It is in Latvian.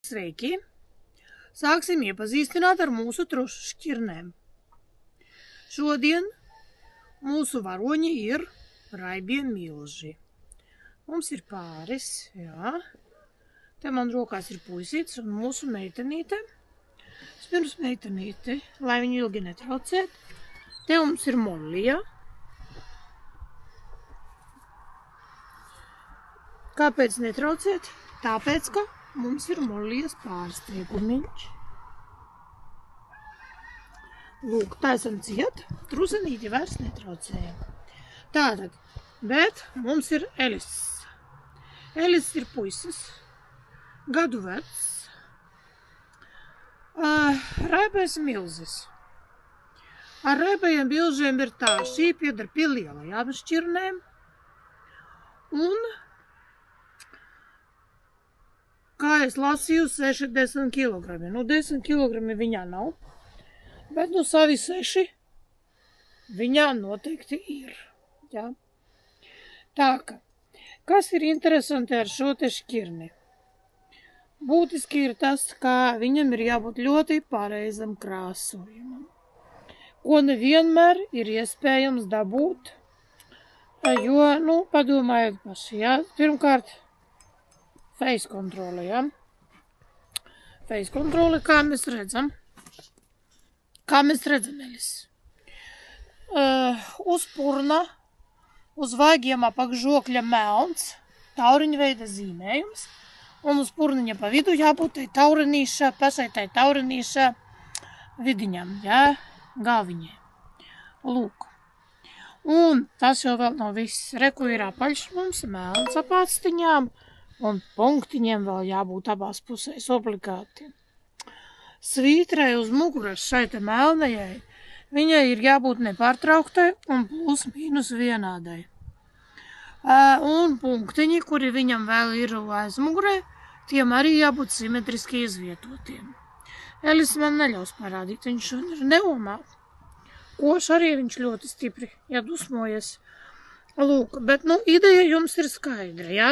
Sveiki! Sāksim iepazīstināt ar mūsu trušu šķirnēm. Šodien mūsu varoņi ir raibie milži. Mums ir pāris, jā. Te man rokās ir puisīts un mūsu meitenīte. Pirms meitenīti, lai viņu ilgi netraucēt. Te mums ir Mollija. Kāpēc netraucēt? Tāpēc, ka mums ir Mollijas pārstriegumiņš. Lūk, tā esam ciet, trusenīti vairs netraucēja. Tātad, bet mums ir Elis. Elis ir puisis, gadu vecs, raibais milzis. Ar raibajiem milžiem ir tā, šī pieder pie lielajām šķirnēm, un kā es lasīju, 60 kg. 10 kg viņā nav, bet savi 6 viņā noteikti ir. Ja? Tā ka, kas ir interesanti ar šo te šķirni? Būtiski ir tas, ka viņam ir jābūt ļoti pareizam krāsojumam, ko nevienmēr ir iespējams dabūt, jo, padomājiet paši, ja? Pirmkārt, face kontrole, ja? Face kontrole, kā mēs redzam? Kā mēs redzam, Elis? Uz purna, uz vaigiem apakšžokļa melns, tauriņveida zīmējums, un uz purniņa pa vidu jābūt pašai tai taurenīša vidiņam, ja? Galviņai. Lūk. Un tas jau vēl nav viss. Reku ir apaļš mums, melns ap atstiņām, un punktiņiem vēl jābūt abās pusēs obligāti. Svītrai uz muguras šai te melnajai, viņai ir jābūt nepārtrauktai un plus mīnus vienādai. Un punktiņi, kuri viņam vēl ir aizmugurē, tiem arī jābūt simetriski izvietotiem. Elis man neļaus parādīt, viņš ir neomā. Koš arī viņš ļoti stipri, ja dusmojas. Lūk, bet ideja jums ir skaidra, jā?